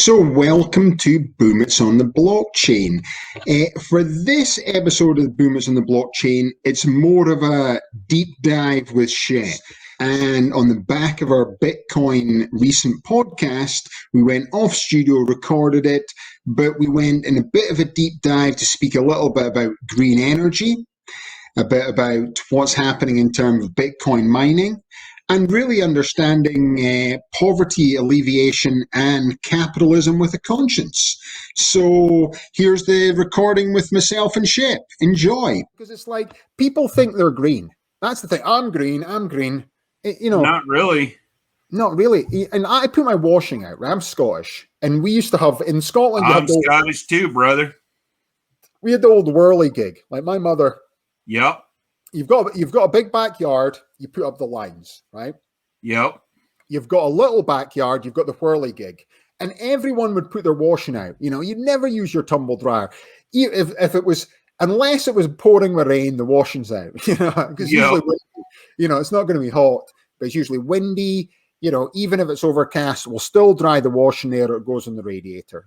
So, welcome to Boom It's on the Blockchain. For this episode of Boom It's on the Blockchain, it's more of a deep dive with Shep. And on the back of our Bitcoin recent podcast, we went off studio, recorded it, but we went in a bit of a deep dive to speak a little bit about green energy, a bit about what's happening in terms of Bitcoin mining, and really understanding poverty alleviation and capitalism with a conscience. So here's the recording with myself and Shep. Enjoy. Because it's like people think they're green. That's the thing. I'm green. Not really. Not really. And I put my washing out, right? I'm Scottish. And we used to have, in Scotland, I'm Scottish too, brother. We had the old whirligig. Like my mother. Yep. You've got a big backyard, you put up the lines, right? Yep. You've got a little backyard, you've got the whirligig. And everyone would put their washing out. You'd never use your tumble dryer. If it was, unless it was pouring with rain, the washing's out. Because usually, it's not going to be hot, but it's usually windy. Even if it's overcast, we'll still dry the washing there, or it goes in the radiator,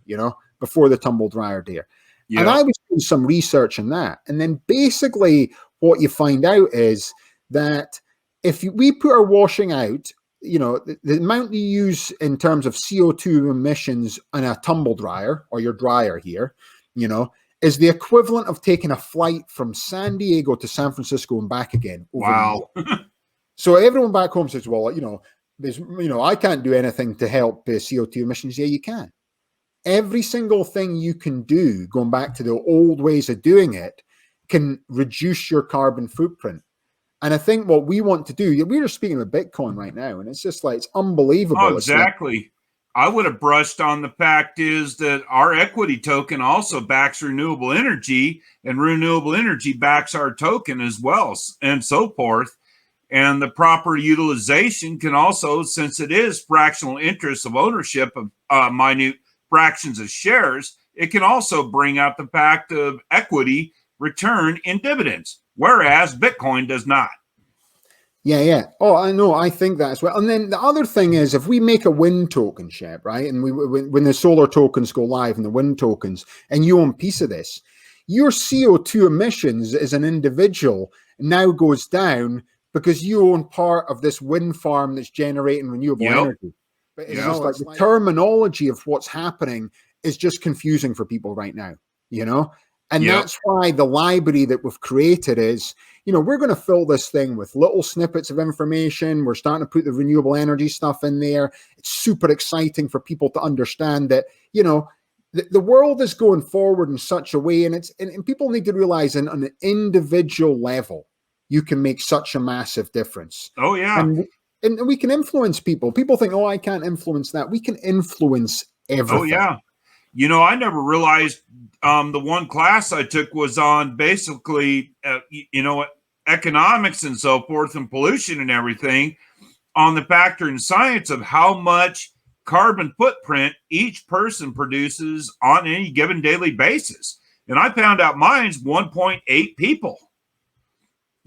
before the tumble dryer there. Yep. And I was doing some research on that. And then basically what you find out is that if we put our washing out, the amount you use in terms of CO2 emissions on a tumble dryer, or your dryer here, is the equivalent of taking a flight from San Diego to San Francisco and back again. Wow. So everyone back home says, well, I can't do anything to help CO2 emissions. Yeah, you can. Every single thing you can do, going back to the old ways of doing it, can reduce your carbon footprint. And I think what we want to do, we're just speaking of Bitcoin right now, and it's just like, it's unbelievable. Oh, exactly. I would have brushed on the fact is that our equity token also backs renewable energy, and renewable energy backs our token as well, and so forth. And the proper utilization can also, since it is fractional interest of ownership of minute fractions of shares, it can also bring out the fact of equity return in dividends, whereas Bitcoin does not. Yeah. Oh, I know. I think that as well. And then the other thing is, if we make a wind token, Shep, right? And when the solar tokens go live and the wind tokens, and you own a piece of this, your CO2 emissions as an individual now goes down because you own part of this wind farm that's generating renewable energy. But it's just like the terminology of what's happening is just confusing for people right now, And that's why the library that we've created is, we're going to fill this thing with little snippets of information. We're starting to put the renewable energy stuff in there. It's super exciting for people to understand that, the world is going forward in such a way, and people need to realize on an individual level, you can make such a massive difference. Oh, yeah. And we can influence people. People think, I can't influence that. We can influence everything. Oh, yeah. I never realized the one class I took was on basically, economics and so forth and pollution and everything, on the factor in science of how much carbon footprint each person produces on any given daily basis. And I found out mine's 1.8 people,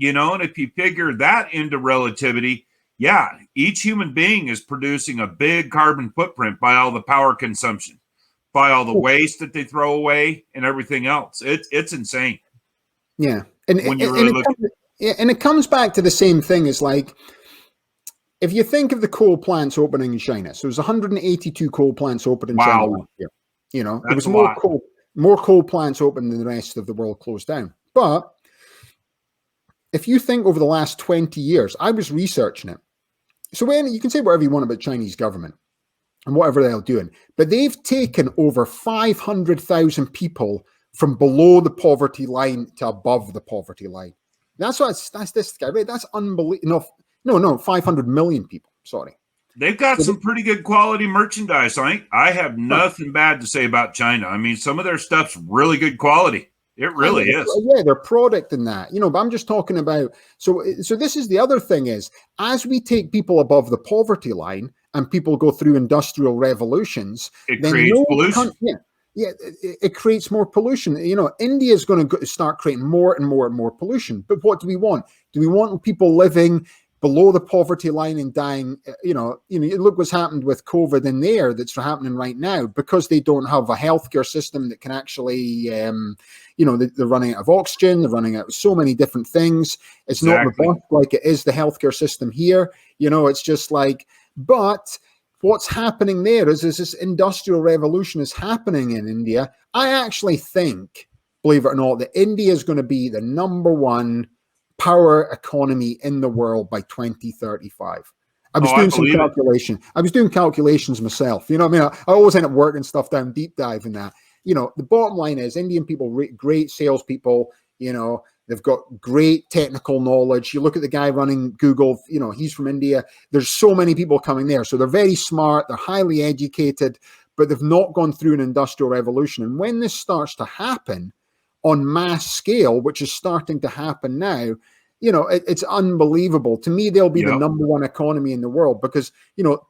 and if you figure that into relativity, each human being is producing a big carbon footprint by all the power consumption, by all the waste that they throw away and everything else. It's insane. Yeah. And it comes back to the same thing as, like, if you think of the coal plants opening in China, so there's 182 coal plants open in China last year. There was more coal plants open than the rest of the world closed down. But if you think over the last 20 years, I was researching it. So you can say whatever you want about Chinese government and whatever they're doing, but they've taken over 500,000 people from below the poverty line to above the poverty line. That's this guy, right? That's unbelievable. No, 500 million people. Sorry. They've got some pretty good quality merchandise. I have nothing bad to say about China. I mean, some of their stuff's really good quality. It really is. Yeah, their product in that, but I'm just talking about, so this is the other thing is, as we take people above the poverty line and people go through industrial revolutions, it creates pollution. It creates more pollution. India is going to start creating more and more and more pollution. But what do we want? Do we want people living below the poverty line and dying, look what's happened with COVID in there that's happening right now, because they don't have a healthcare system that can actually, they're running out of oxygen, they're running out of so many different things. It's not robust like it is the healthcare system here. It's just like, but what's happening there is this industrial revolution is happening in India. I actually think, believe it or not, that India is going to be the number one power economy in the world by 2035. I was doing some calculation. I was doing calculations myself. I always end up working stuff down, deep dive in that. The bottom line is Indian people, great salespeople, they've got great technical knowledge. You look at the guy running Google, he's from India. There's so many people coming there. So they're very smart. They're highly educated, but they've not gone through an industrial revolution. And when this starts to happen on mass scale, which is starting to happen now, it's unbelievable. To me, they'll be the number one economy in the world because,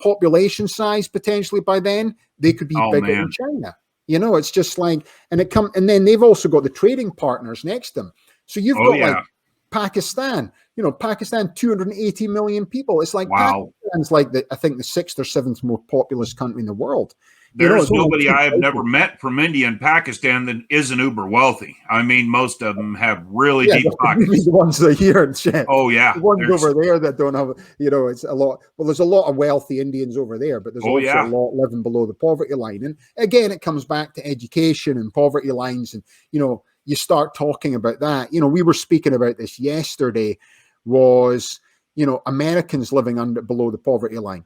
population size potentially by then, they could be bigger than China. It's just like, and then they've also got the trading partners next to them. So you've got like Pakistan, Pakistan, 280 million people. It's like, Pakistan's like I think the 6th or 7th most populous country in the world. There's nobody I have never met from India and Pakistan that isn't uber wealthy. I mean, most of them have really deep pockets. The ones that are here and shit. Oh, yeah. The ones over there that don't have, it's a lot. Well, there's a lot of wealthy Indians over there, but there's also a lot living below the poverty line. And again, it comes back to education and poverty lines. And, you start talking about that. We were speaking about this yesterday was, Americans living below the poverty line.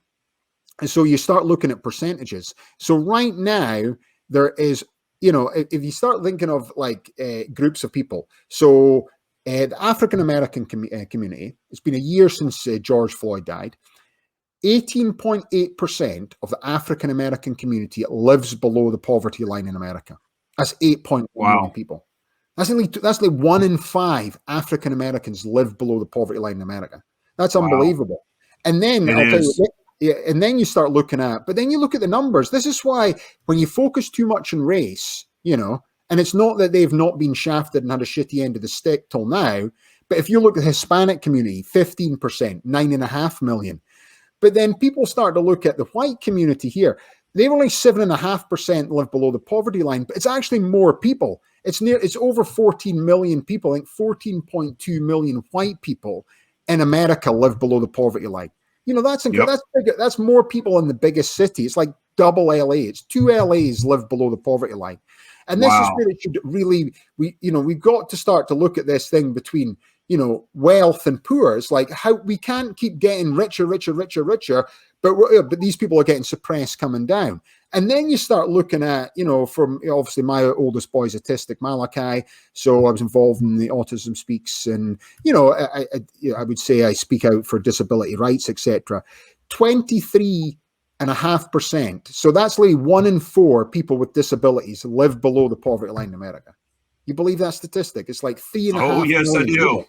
And so you start looking at percentages. So right now there is, if you start thinking of like groups of people. So the African-American community, it's been a year since George Floyd died. 18.8% of the African-American community lives below the poverty line in America. That's 8.1 million people. That's like 1 in 5 African-Americans live below the poverty line in America. That's unbelievable. And then and then you start looking at, but then you look at the numbers. This is why when you focus too much on race, and it's not that they've not been shafted and had a shitty end of the stick till now, but if you look at the Hispanic community, 15%, 9.5 million. But then people start to look at the white community here. They're only 7.5% live below the poverty line, but it's actually more people. It's over 14 million people. I think 14.2 million white people in America live below the poverty line. That's bigger. That's more people in the biggest city. It's like double LA. It's 2 LAs live below the poverty line. And this is where it should really, we've got to start to look at this thing between, wealth and poor. It's like how we can't keep getting richer, but these people are getting suppressed coming down. And then you start looking at, from obviously my oldest boy's autistic, Malachi. So I was involved in the Autism Speaks, and I would say I speak out for disability rights, etc. 23.5%. So that's like 1 in 4 people with disabilities live below the poverty line in America. You believe that statistic? It's like 3.5 million. Oh, yes, I do. People.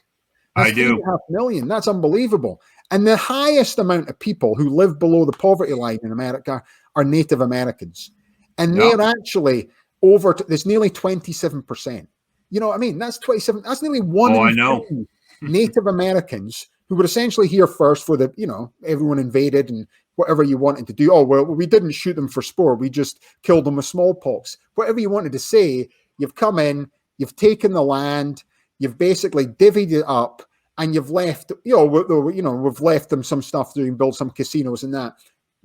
That's 3.5 million. That's unbelievable. And the highest amount of people who live below the poverty line in America are Native Americans. And they're actually there's nearly 27%. You know what I mean? That's 27. That's nearly 1 in 3 Native Americans who were essentially here first for everyone invaded and whatever you wanted to do. Oh, well, we didn't shoot them for sport. We just killed them with smallpox. Whatever you wanted to say, you've come in, you've taken the land, you've basically divvied it up, and you've left, we've left them some stuff to build some casinos and that.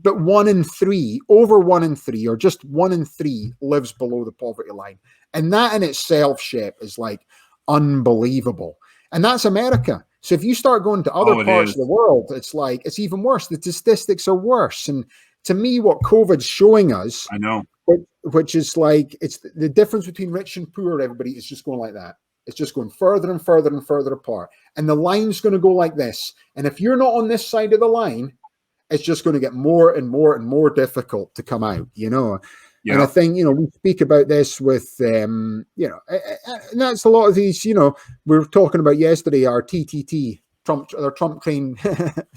But 1 in 3, over 1 in 3, or just 1 in 3 lives below the poverty line. And that in itself, Shep, is like unbelievable. And that's America. So if you start going to other parts of the world, it's like, it's even worse. The statistics are worse. And to me, what COVID's showing us, I know, which is like, it's the difference between rich and poor, everybody is just going like that. It's just going further and further and further apart. And the line's going to go like this. And if you're not on this side of the line, it's just going to get more and more and more difficult to come out, Yeah. And I think, we speak about this with, and that's a lot of these, we were talking about yesterday, our TTT, Trump train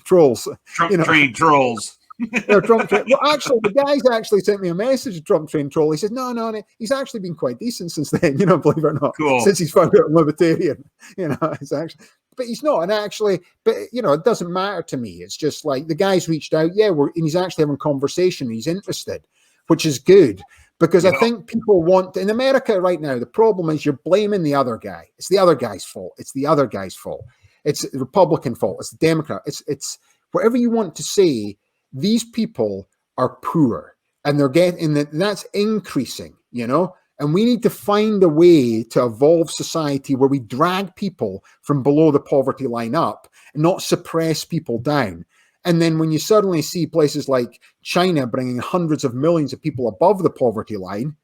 trolls. Trump train trolls. Trump train. Well, actually, the guy's actually sent me a message, a Trump train troll. He says, no, he's actually been quite decent since then, believe it or not. Cool. Since he's found out I'm libertarian, it's actually, but he's not. And actually, but it doesn't matter to me. It's just like the guy's reached out. Yeah, and he's actually having conversation. He's interested, which is good. Because I think people want, in America right now, the problem is you're blaming the other guy. It's the other guy's fault. It's the other guy's fault. It's the Republican fault. It's the Democrat. It's whatever you want to say. These people are poor, and they're getting that. That's increasing, and we need to find a way to evolve society where we drag people from below the poverty line up and not suppress people down. And then when you suddenly see places like China bringing hundreds of millions of people above the poverty line,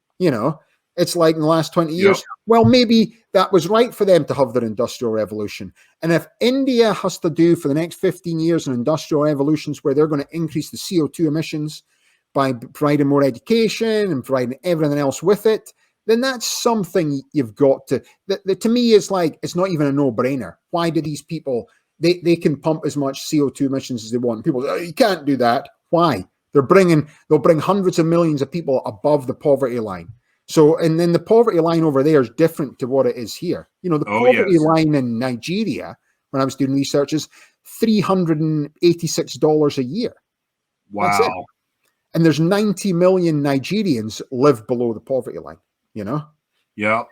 it's like in the last 20 years, well, maybe that was right for them to have their industrial revolution. And if India has to do for the next 15 years an industrial revolutions where they're going to increase the CO2 emissions by providing more education and providing everything else with it, then that's something you've got to, that to me is like, it's not even a no-brainer. Why do these people... They can pump as much CO2 emissions as they want. People say, you can't do that. Why? They'll bring hundreds of millions of people above the poverty line. So, and then the poverty line over there is different to what it is here. The poverty line in Nigeria, when I was doing research, is $386 a year. Wow. That's it. And there's 90 million Nigerians live below the poverty line, Yeah.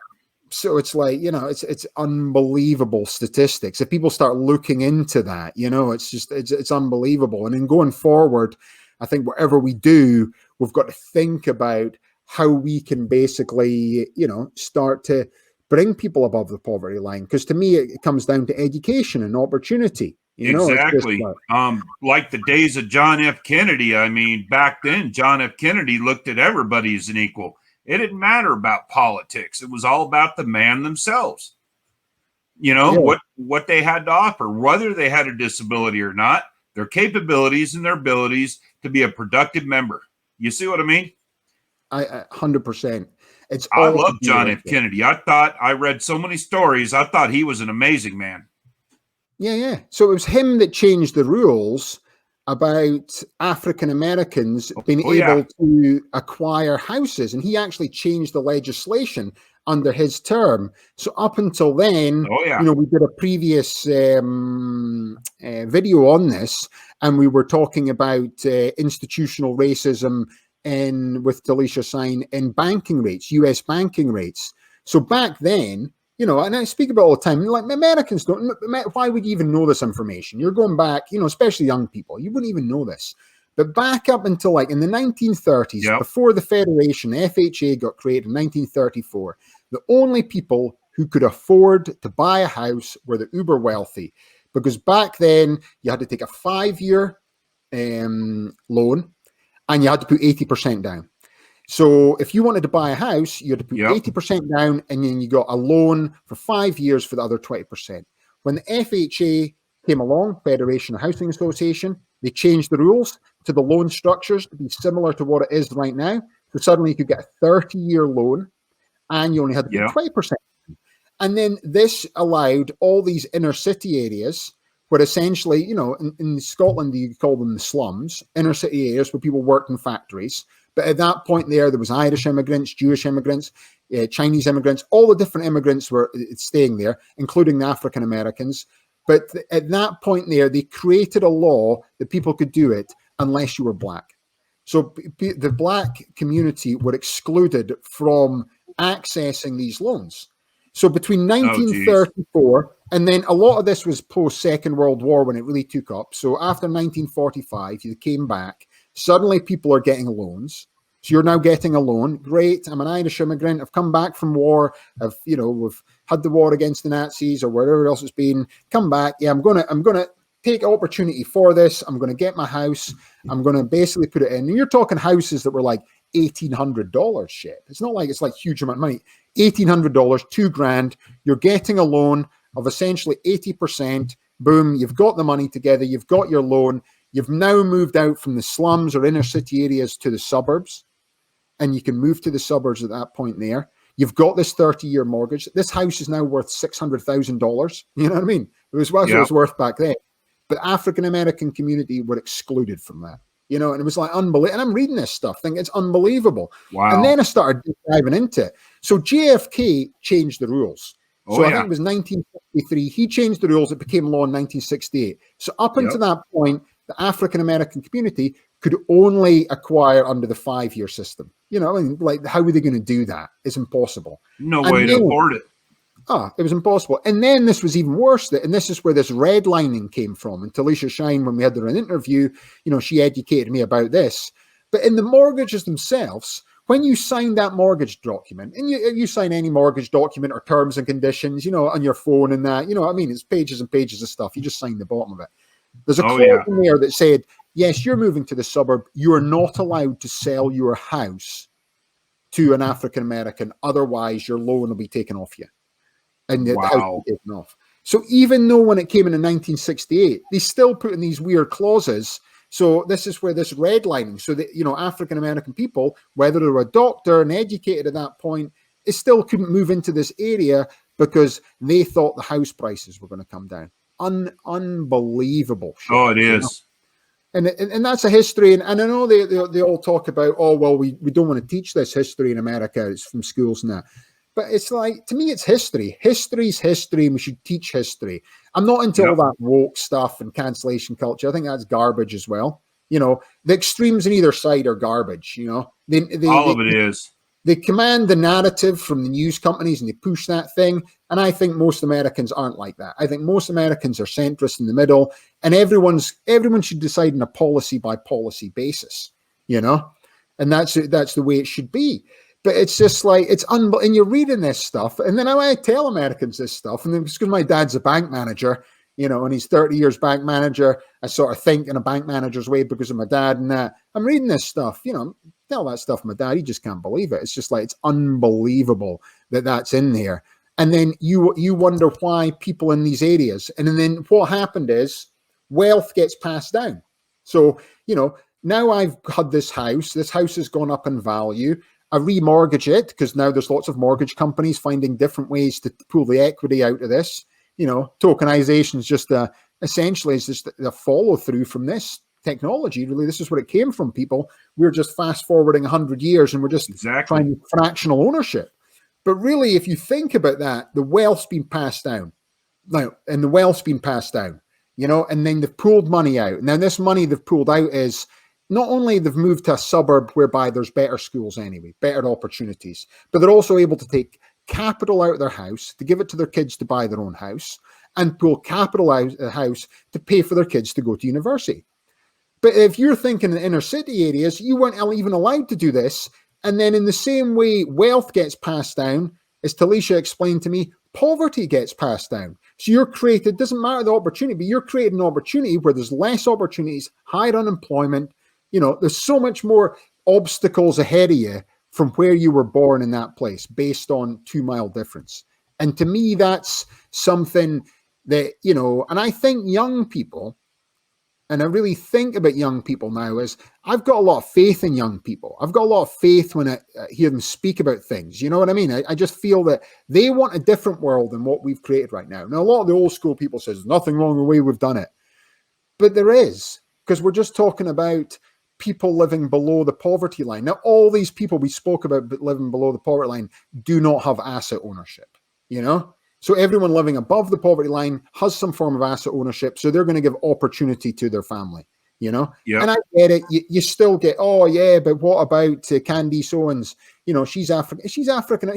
So it's like, it's unbelievable statistics. If people start looking into that, it's unbelievable. And then going forward, I think whatever we do, we've got to think about how we can basically, start to bring people above the poverty line. Because to me, it comes down to education and opportunity. Exactly. Like the days of John F. Kennedy. I mean, back then, John F. Kennedy looked at everybody as an equal. It didn't matter about politics. It was all about the man themselves. What they had to offer, whether they had a disability or not, their capabilities and their abilities to be a productive member. You see what I mean? I 100%. I love John F. Kennedy. I read so many stories. I thought he was an amazing man. Yeah. So it was him that changed the rules about African Americans being able to acquire houses, and he actually changed the legislation under his term. So up until then, we did a previous video on this, and we were talking about institutional racism with Delisha Sign in banking rates, U.S. banking rates. So back then, and I speak about it all the time, like Americans don't, why would you even know this information? You're going back, especially young people, you wouldn't even know this. But back up until like in the 1930s, before the Federation, the FHA got created in 1934, the only people who could afford to buy a house were the uber wealthy. Because back then, you had to take a 5-year loan, and you had to put 80% down. So if you wanted to buy a house, you had to put 80% down, and then you got a loan for 5 years for the other 20%. When the FHA came along, Federation of Housing Association, they changed the rules to the loan structures to be similar to what it is right now. So suddenly you could get a 30-year loan, and you only had to put 20%. And then this allowed all these inner city areas where essentially, in Scotland, you call them the slums, inner city areas where people worked in factories. But at that point there was Irish immigrants, Jewish immigrants, Chinese immigrants, all the different immigrants were staying there, including the African Americans. But at that point there, they created a law that people could do it unless you were black. So the black community were excluded from accessing these loans. So between 1934, and then a lot of this was post-Second World War when it really took up. So after 1945, you came back. Suddenly people are getting loans. So you're now getting a loan. Great. I'm an Irish immigrant. I've come back from war. We've had the war against the Nazis or wherever else it's been. Come back. Yeah, I'm gonna take opportunity for this. I'm gonna get my house. I'm gonna basically put it in. And you're talking houses that were like $1,800 shit. It's not like it's like huge amount of money. $1,800, $2,000. You're getting a loan of essentially 80%. Boom, you've got the money together. You've got your loan. You've now moved out from the slums or inner city areas to the suburbs, and you can move to the suburbs at that point there. You've got this 30-year mortgage. This house is now worth $600,000. You know what I mean? It was what it was worth back then. But African-American community were excluded from that. And it was like unbelievable. And I'm reading this stuff, thinking it's unbelievable. Wow. And then I started diving into it. So JFK changed the rules. So I think it was 1963. He changed the rules. It became law in 1968. So up until that point, the African-American community could only acquire under the 5-year system. You know, and like, how are they going to do that? It's impossible. No way to afford it. It was impossible. And then this was even worse. And this is where this redlining came from. And Talisha Shine, when we had her in an interview, you know, she educated me about this. But in the mortgages themselves, when you sign that mortgage document, and you sign any mortgage document or terms and conditions, you know, on your phone and that, you know what I mean? It's pages and pages of stuff. You just sign the bottom of it. There's a clause in there that said, yes, you're moving to the suburb. You are not allowed to sell your house to an African-American. Otherwise, your loan will be taken off you. And the house will be taken off. So even though when it came in 1968, they still put in these weird clauses. So this is where this redlining, so that, you know, African-American people, whether they were a doctor and educated at that point, it still couldn't move into this area because they thought the house prices were going to come down. Unbelievable shit, Oh, it is. You know? And that's a history. And I know they all talk about, oh, well, we don't want to teach this history in America. It's from schools and that. But it's like, to me, it's history. History's history, and we should teach history. I'm not into all that woke stuff and cancellation culture. I think that's garbage as well. You know, the extremes on either side are garbage, you know. All of it is. They command the narrative from the news companies and they push that thing. And I think most Americans aren't like that. I think most Americans are centrist in the middle, and everyone should decide on a policy by policy basis, you know, and that's the way it should be. But it's just like, and you're reading this stuff, and then I tell Americans this stuff, and then just because my dad's a bank manager, you know, and he's 30 years bank manager, I sort of think in a bank manager's way because of my dad and that. I'm reading this stuff, you know, tell that stuff to my dad, he just can't believe it. It's just like, it's unbelievable that that's in there. And then you wonder why people in these areas, and then what happened is wealth gets passed down. So, you know, now I've had this house has gone up in value. I remortgage it because now there's lots of mortgage companies finding different ways to pull the equity out of this. You know, tokenization is just essentially is just the follow through from this technology. Really, this is where it came from, people. We're just fast forwarding 100 years and we're just trying fractional ownership. But really, if you think about that, the wealth's been passed down now, and the wealth's been passed down, you know, and then they've pulled money out. Now, this money they've pulled out is not only they've moved to a suburb whereby there's better schools anyway, better opportunities, but they're also able to take capital out of their house to give it to their kids to buy their own house, and pull capital out of the house to pay for their kids to go to university. But if you're thinking in inner city areas, you weren't even allowed to do this. And then in the same way wealth gets passed down, as Talisha explained to me, poverty gets passed down. So you're created, doesn't matter the opportunity, but you're creating an opportunity where there's less opportunities, higher unemployment. You know, there's so much more obstacles ahead of you from where you were born in that place based on 2 mile difference. And to me, that's something that, you know, and I think young people, and I really think about young people now, is I've got a lot of faith in young people. I've got a lot of faith when I hear them speak about things. You know what I mean? I just feel that they want a different world than what we've created right now. Now, a lot of the old school people says, nothing wrong with the way we've done it. But there is, because we're just talking about people living below the poverty line. Now, all these people we spoke about living below the poverty line do not have asset ownership, you know? So everyone living above the poverty line has some form of asset ownership. So they're going to give opportunity to their family, you know? Yep. And I get it. You still get, oh yeah, but what about Candice Owens? You know, she's African.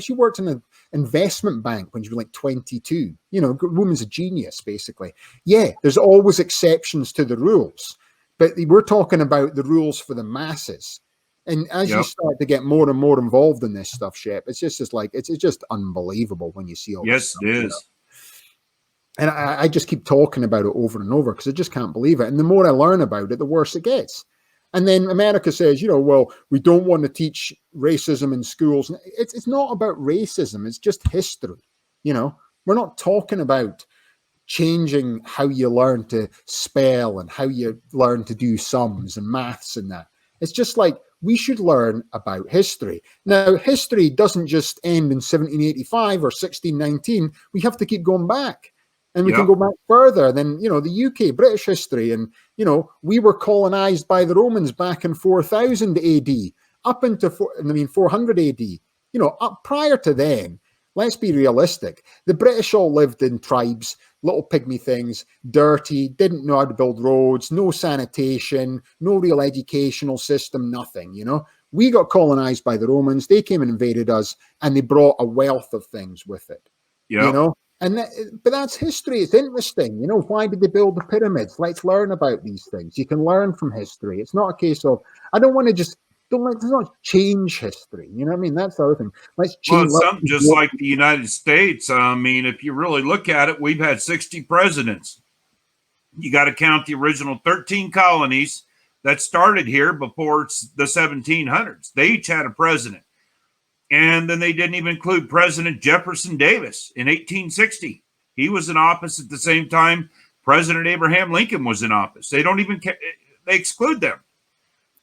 She worked in an investment bank when she was like 22. You know, woman's a genius, basically. Yeah, there's always exceptions to the rules. But we're talking about the rules for the masses. And as you start to get more and more involved in this stuff, Shep, it's just like, it's just unbelievable when you see all this stuff. Yes, it is. You know? And I just keep talking about it over and over because I just can't believe it. And the more I learn about it, the worse it gets. And then America says, you know, well, we don't want to teach racism in schools. It's not about racism. It's just history. You know, we're not talking about changing how you learn to spell and how you learn to do sums and maths and that. It's just like, we should learn about history. Now, history doesn't just end in 1785 or 1619. We have to keep going back. And we can go back further than, you know, the UK, British history. And, you know, we were colonized by the Romans back in 4000 AD, up into 400 AD. You know, up prior to then, Let's be realistic. The British all lived in tribes, little pygmy things, dirty, didn't know how to build roads, no sanitation, no real educational system, nothing, you know. We got colonized by the Romans. They came and invaded us, and they brought a wealth of things with it, you know. And but that's history. It's interesting, you know. Why did they build the pyramids? Let's learn about these things. You can learn from history. It's not a case of I don't want to just let's not change history. You know what I mean? That's the other thing. Let's change. Well, it's something just like the United States. I mean, if you really look at it, we've had 60 presidents. You got to count the original 13 colonies that started here before the 1700s. They each had a president. And then they didn't even include President Jefferson Davis in 1860. He was in office at the same time President Abraham Lincoln was in office. They don't even they exclude them.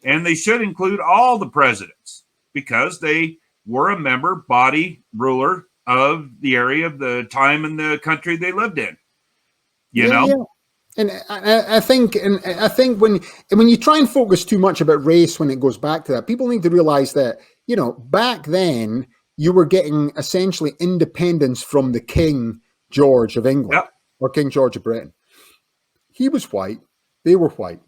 And they should include all the presidents because they were a member, body, ruler of the area of the time and the country they lived in. You know? Yeah. And I think when you try and focus too much about race when it goes back to that, people need to realize that, you know, back then you were getting essentially independence from the King George of England or King George of Britain. He was white. They were white.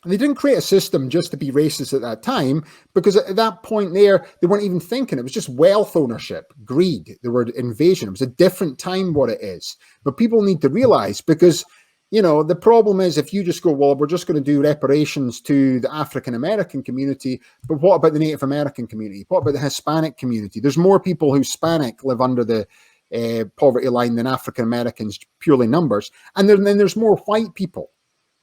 And they didn't create a system just to be racist at that time, because at that point there, they weren't even thinking. It was just wealth ownership, greed. There were invasion. It was a different time what it is. But people need to realize, because, you know, the problem is if you just go, well, we're just going to do reparations to the African-American community, but what about the Native American community? What about the Hispanic community? There's more people who Hispanic live under the poverty line than African-Americans, purely numbers. And then there's more white people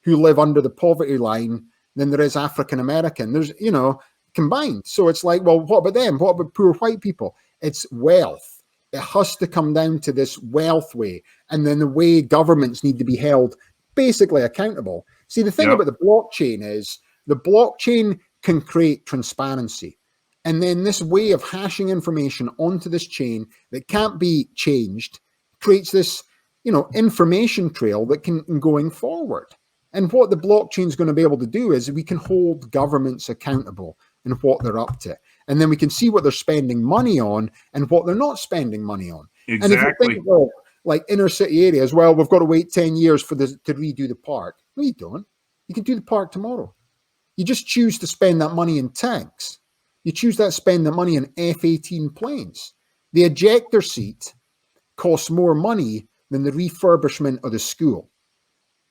who live under the poverty line than there is African-American. There's, you know, combined. So it's like, well, what about them? What about poor white people? It's wealth. It has to come down to this wealth way. And then the way governments need to be held basically accountable. See, the thing about the blockchain is the blockchain can create transparency. And then this way of hashing information onto this chain that can't be changed creates this, you know, information trail that can going forward. And what the blockchain is going to be able to do is we can hold governments accountable and what they're up to. And then we can see what they're spending money on and what they're not spending money on. Exactly. And if you think about like inner city areas, well, we've got to wait 10 years for this to redo the park. No, you don't. You can do the park tomorrow. You just choose to spend that money in tanks. You choose to spend that money in F-18 planes. The ejector seat costs more money than the refurbishment of the school.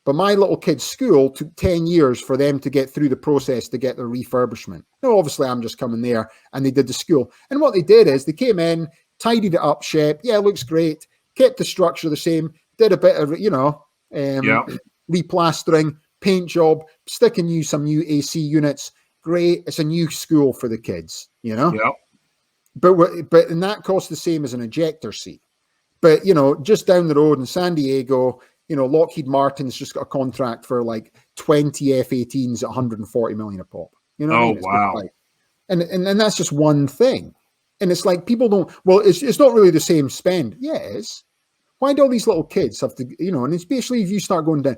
But my little kid's school took 10 years for them to get through the process to get their refurbishment. Now, obviously, I'm just coming there and they did the school. And what they did is they came in, tidied it up, Shep. Yeah, it looks great. Kept the structure the same. Did a bit of, you know, replastering, paint job, sticking some new AC units. Great. It's a new school for the kids, you know? Yeah. But and that costs the same as an ejector seat. But, you know, just down the road in San Diego, you know, Lockheed Martin's just got a contract for like 20 F-18s at 140 million a pop. You know what I mean? Wow. Like, and that's just one thing. And it's like people don't, well, it's not really the same spend. Yeah, it is. Why do all these little kids have to, you know, and especially if you start going down,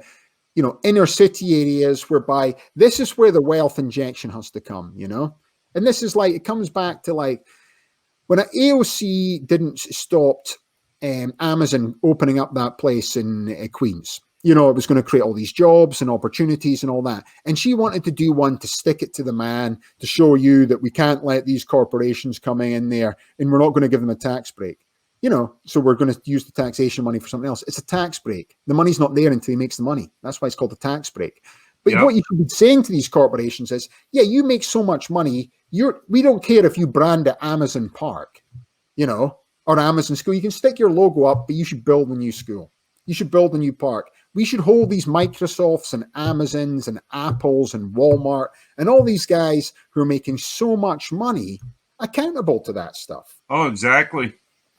you know, inner city areas whereby this is where the wealth injection has to come, you know? And this is like, it comes back to like when AOC didn't stopped Amazon opening up that place in Queens. You know, it was going to create all these jobs and opportunities and all that. And she wanted to do one to stick it to the man, to show you that we can't let these corporations come in there and we're not going to give them a tax break. You know, so we're going to use the taxation money for something else. It's a tax break. The money's not there until he makes the money. That's why it's called a tax break. But what you should be saying to these corporations is, yeah, you make so much money. We don't care if you brand it Amazon Park, you know, or Amazon School. You can stick your logo up, but you should build a new school. You should build a new park. We should hold these Microsofts and Amazons and Apples and Walmart and all these guys who are making so much money accountable to that stuff. Oh, exactly.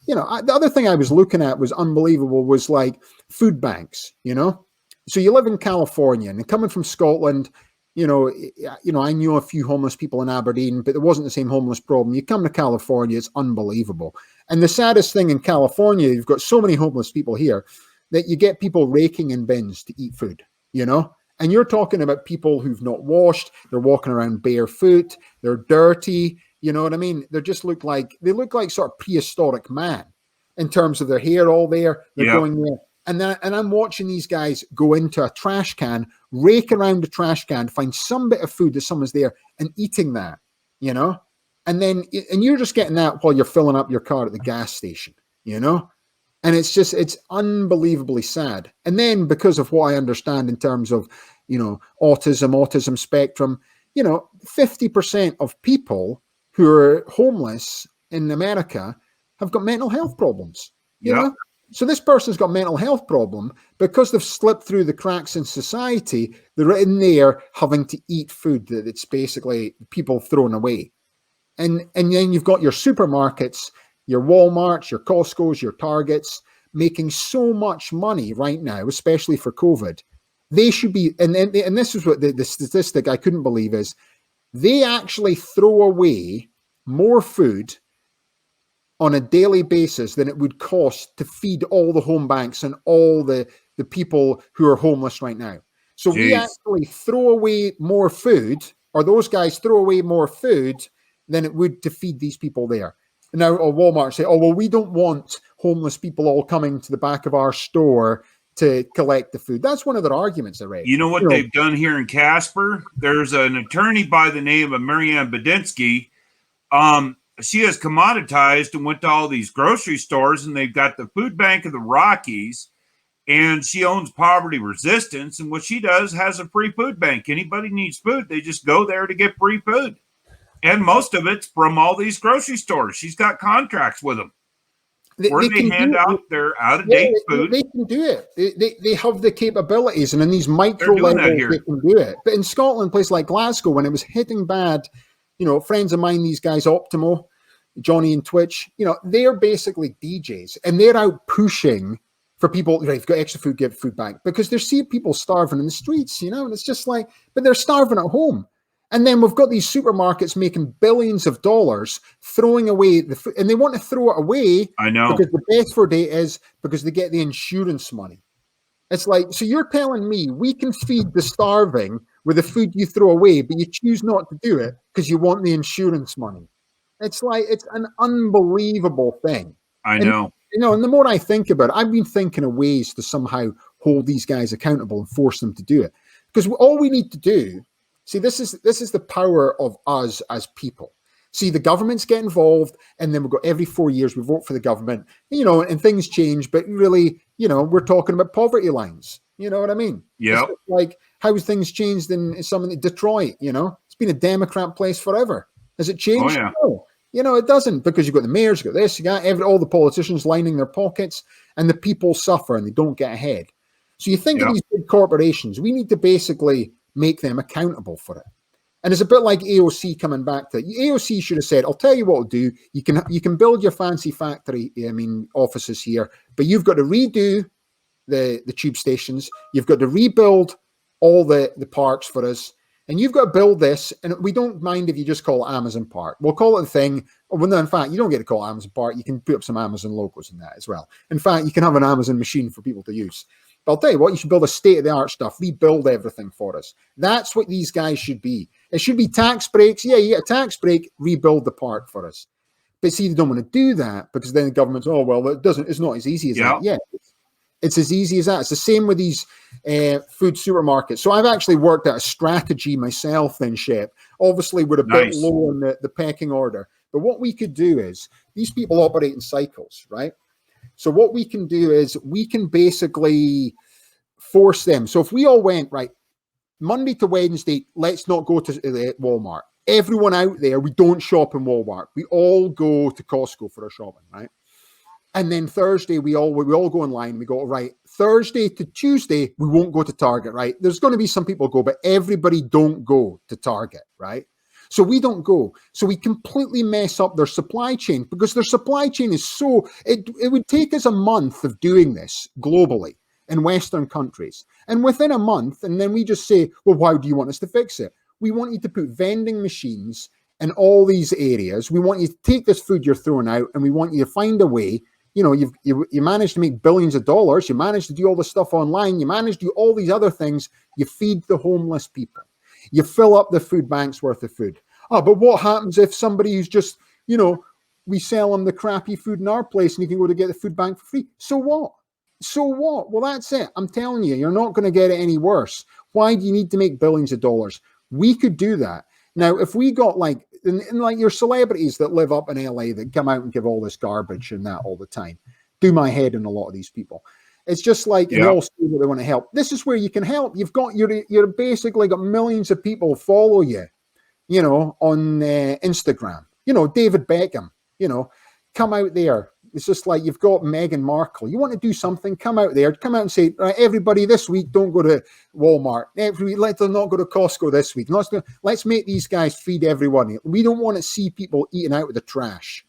You know, the other thing I was looking at was unbelievable was like food banks, you know. So you live in California and coming from Scotland, you know, I knew a few homeless people in Aberdeen, but it wasn't the same homeless problem. You come to California, it's unbelievable. And the saddest thing in California, you've got so many homeless people here that you get people raking in bins to eat food, you know? And you're talking about people who've not washed, they're walking around barefoot, they're dirty, You know what I mean? They look like sort of prehistoric man in terms of their hair all there. They're going there. And I'm watching these guys go into a trash can, rake around the trash can, find some bit of food that someone's there and eating that, you know? And you're just getting that while you're filling up your car at the gas station, you know? And it's unbelievably sad. And then because of what I understand in terms of, you know, autism spectrum, you know, 50% of people who are homeless in America have got mental health problems, you know? So this person's got a mental health problem because they've slipped through the cracks in society. They're in there having to eat food that's basically people throwing away. And then you've got your supermarkets, your Walmarts, your Costco's, your Targets, making so much money right now, especially for COVID. They should be, and this is what the statistic I couldn't believe is, they actually throw away more food on a daily basis than it would cost to feed all the home banks and all the people who are homeless right now. So we actually throw away more food, or those guys throw away more food than it would to feed these people there. Now, Walmart say, oh, well, we don't want homeless people all coming to the back of our store to collect the food. That's one of their arguments, I read. You know what they've done here in Casper? There's an attorney by the name of Marianne Badinsky. She has commoditized and went to all these grocery stores, and they've got the food bank of the Rockies, and she owns Poverty Resistance. And what she does has a free food bank. Anybody needs food, they just go there to get free food. And most of it's from all these grocery stores. She's got contracts with them. They hand out their out-of-date food. They can do it. They have the capabilities, and in these micro levels, they can do it. But in Scotland, places like Glasgow, when it was hitting bad, you know, friends of mine, these guys, Optimo, Johnny and Twitch, you know, they're basically DJs, and they're out pushing for people, right, if you've got extra food, give food back, because they see people starving in the streets, you know, and it's just like, but they're starving at home. And then we've got these supermarkets making billions of dollars, throwing away the food, and they want to throw it away. I know. Because the best for date is because they get the insurance money. It's like, so you're telling me we can feed the starving with the food you throw away, but you choose not to do it because you want the insurance money. It's like, it's an unbelievable thing. I know. And, you know, and the more I think about it, I've been thinking of ways to somehow hold these guys accountable and force them to do it. Because all we need to do, see, this is the power of us as people. See, the governments get involved, and then we've got every 4 years we vote for the government, you know, and things change. But really, you know, we're talking about poverty lines. You know what I mean? Yeah. Like how things changed in something like Detroit. You know, it's been a Democrat place forever. Has it changed? Oh, yeah. No. You know, it doesn't, because you've got the mayors, you've got this, you got all the politicians lining their pockets, and the people suffer and they don't get ahead. So you think of these big corporations, we need to basically make them accountable for it. And it's a bit like AOC coming back to it. AOC should have said, I'll tell you what I'll do. You can build your fancy factory, offices here, but you've got to redo the tube stations. You've got to rebuild all the parks for us. And you've got to build this. And we don't mind if you just call it Amazon Park. We'll call it the thing. Well, no, in fact, you don't get to call it Amazon Park. You can put up some Amazon logos in that as well. In fact, you can have an Amazon machine for people to use. But I'll tell you what, you should build a state-of-the-art stuff, rebuild everything for us. That's what these guys should be. It should be tax breaks. Yeah, you get a tax break, rebuild the park for us. But see, they don't want to do that because then the government's, oh, well, it's not as easy as that. Yeah, it's as easy as that. It's the same with these food supermarkets. So I've actually worked out a strategy myself then, Shep. Obviously, we're a bit low on the pecking order. But what we could do is, these people operate in cycles, right? So what we can do is we can basically force them. So if we all went, right, Monday to Wednesday, let's not go to Walmart. Everyone out there, we don't shop in Walmart. We all go to Costco for our shopping, right? And then Thursday, we all go online. We go, right, Thursday to Tuesday, we won't go to Target, right? There's going to be some people go, but everybody don't go to Target, right? So we don't go. So we completely mess up their supply chain because their supply chain is so, it would take us a month of doing this globally in Western countries. And within a month, and then we just say, well, why do you want us to fix it? We want you to put vending machines in all these areas. We want you to take this food you're throwing out, and we want you to find a way. You know, you managed to make billions of dollars. You managed to do all this stuff online. You managed to do all these other things. You feed the homeless people. You fill up the food banks worth of food. Oh, but what happens if somebody who's just, we sell them the crappy food in our place and you can go to get the food bank for free? So what? So what? Well, that's it. I'm telling you, you're not going to get it any worse. Why do you need to make billions of dollars? We could do that. Now, if we got like your celebrities that live up in LA that come out and give all this garbage and that all the time, do my head in a lot of these people. It's just like, and they all say that they want to help. This is where you can help. You're basically got millions of people follow you, on Instagram. David Beckham, come out there. It's just like you've got Meghan Markle. You want to do something, come out there. Come out and say, right, everybody this week, don't go to Walmart. Let them not go to Costco this week. Let's make these guys feed everyone. We don't want to see people eating out of the trash.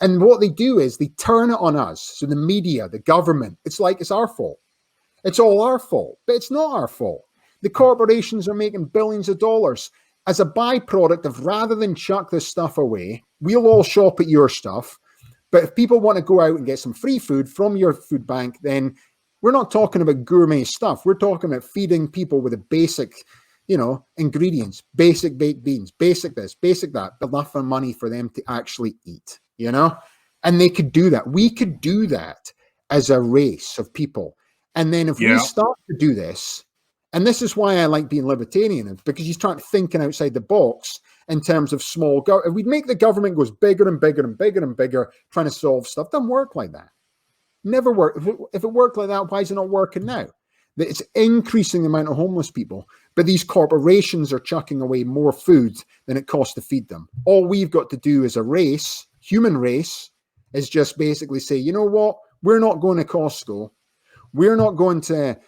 And what they do is they turn it on us. So the media, the government, it's like it's our fault. It's all our fault, but it's not our fault. The corporations are making billions of dollars as a byproduct of, rather than chuck this stuff away, we'll all shop at your stuff. But if people want to go out and get some free food from your food bank, then we're not talking about gourmet stuff. We're talking about feeding people with the basic, ingredients, basic baked beans, basic this, basic that, but enough money for them to actually eat, and they could do that. We could do that as a race of people. And then if we start to do this, and this is why I like being libertarian, because you start thinking outside the box in terms of small government. If we make the government goes bigger and bigger and bigger and bigger, trying to solve stuff, doesn't work like that. Never work. If it worked like that, why is it not working now? It's increasing the amount of homeless people, but these corporations are chucking away more food than it costs to feed them. All we've got to do as a race, human race, is just basically say, you know what? We're not going to Costco. We're not going to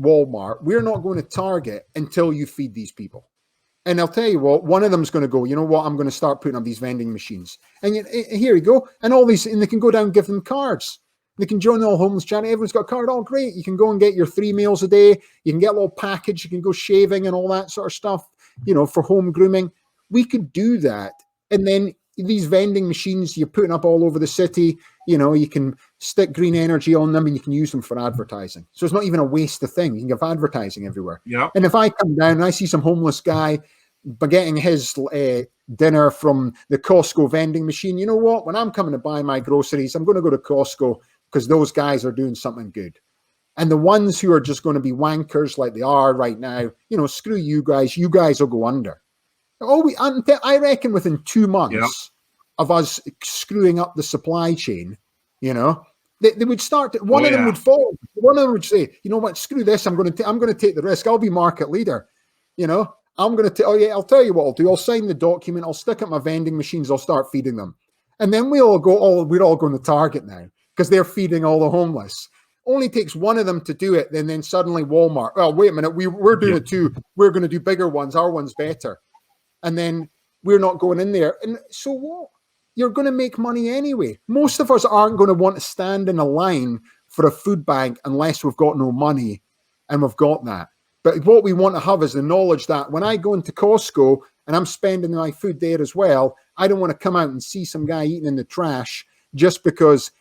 Walmart. We're not going to Target until you feed these people. And I'll tell you what, one of them is going to go, you know what, I'm going to start putting up these vending machines. And here you go. And all these, and they can go down and give them cards. They can join the all homeless charity. Everyone's got a card. Oh, great. You can go and get your 3 meals a day. You can get a little package. You can go shaving and all that sort of stuff, for home grooming. We could do that. And then these vending machines you're putting up all over the city, you can stick green energy on them and you can use them for advertising. So it's not even a waste of thing. You can give advertising everywhere. Yeah. And if I come down and I see some homeless guy getting his dinner from the Costco vending machine, you know what? When I'm coming to buy my groceries, I'm going to go to Costco because those guys are doing something good. And the ones who are just going to be wankers like they are right now, screw you guys. You guys will go under. I reckon within 2 months of us screwing up the supply chain, they would start. One of them would fall. One of them would say, you know what? Screw this. I'm going to take the risk. I'll be market leader. I'm going to. I'll tell you what I'll do. I'll sign the document. I'll stick up my vending machines. I'll start feeding them, and then we're all going to Target now because they're feeding all the homeless. Only takes one of them to do it, then suddenly Walmart. Oh, wait a minute. We're doing it too. We're going to do bigger ones. Our one's better. And then we're not going in there. And so what? You're going to make money anyway. Most of us aren't going to want to stand in a line for a food bank unless we've got no money, and we've got that. But what we want to have is the knowledge that when I go into Costco and I'm spending my food there as well, I don't want to come out and see some guy eating in the trash just because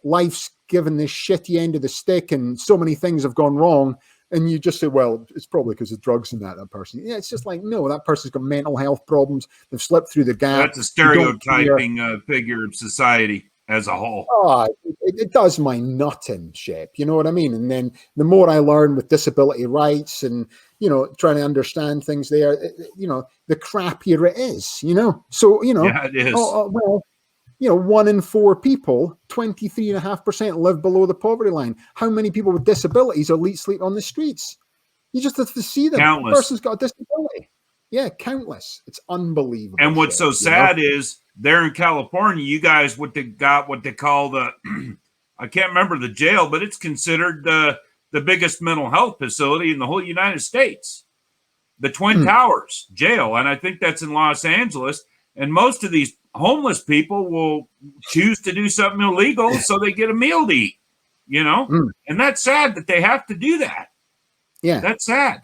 life's given this shitty end of the stick and so many things have gone wrong. And you just say, well, it's probably because of drugs and that person. Yeah, it's just like, no, that person's got mental health problems. They've slipped through the gap. That's a stereotyping figure of society as a whole. Oh, it does my nutting, Shep. You know what I mean? And then the more I learn with disability rights and, trying to understand things there, the crappier it is, So, Yeah, it is. 1 in 4 people, 23.5% live below the poverty line. How many people with disabilities are sleep on the streets? You just have to see them. Countless. The person's got a disability. Yeah, countless. It's unbelievable. And what's so sad is there in California, you guys what they call the I can't remember the jail, but it's considered the biggest mental health facility in the whole United States. The Twin Towers jail, and I think that's in Los Angeles. And most of these homeless people will choose to do something illegal so they get a meal to eat, and that's sad that they have to do that. Yeah, that's sad.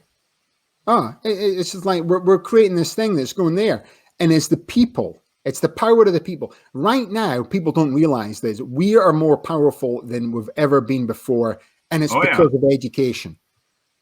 It's just like we're creating this thing that's going there, and it's the people. It's the power of the people. Right now, people don't realize this. We are more powerful than we've ever been before, and it's because of education.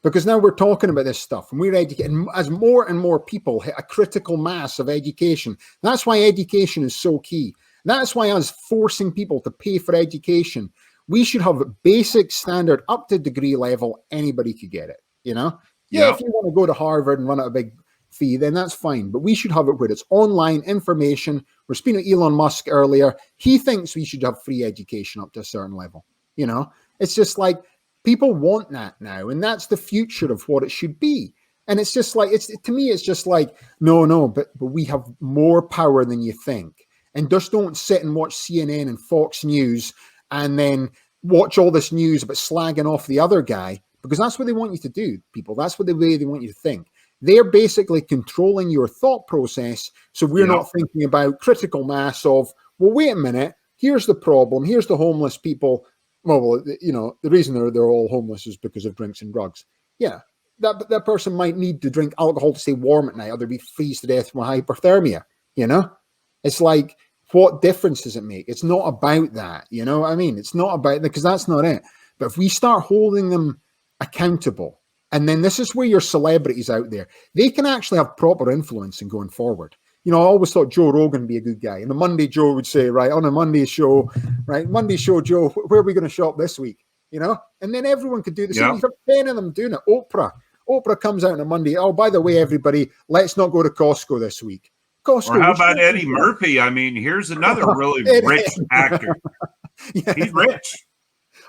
Because now we're talking about this stuff and we're educating as more and more people hit a critical mass of education. That's why education is so key. That's why us forcing people to pay for education. We should have a basic standard up to degree level. Anybody could get it, you know? Yeah, if you want to go to Harvard and run out a big fee, then that's fine. But we should have it where it's online information. We're speaking of Elon Musk earlier. He thinks we should have free education up to a certain level. You know, it's just like people want that now. And that's the future of what it should be. And it's just like, to me, it's just like, no, but we have more power than you think. And just don't sit and watch CNN and Fox News and then watch all this news about slagging off the other guy, because that's what they want you to do, people. That's what the way they want you to think. They're basically controlling your thought process. So we're not thinking about critical mass of, well, wait a minute, here's the problem. Here's the homeless people. Well, you know, the reason they're all homeless is because of drinks and drugs. Yeah, that person might need to drink alcohol to stay warm at night, or they'd be freeze to death from hypothermia, you know? It's like, what difference does it make? It's not about that, you know what I mean? It's not about that, because that's not it. But if we start holding them accountable, and then this is where your celebrities out there, they can actually have proper influence in going forward. You know, I always thought Joe Rogan would be a good guy. And the Monday Joe would say, right, on a Monday show, Joe, where are we going to shop this week? You know? And then everyone could do the same. You have 10 of them doing it. Oprah comes out on a Monday. Oh, by the way, everybody, let's not go to Costco this week. Costco. Or how about Eddie Murphy? I mean, here's another really rich actor. Yeah. He's rich.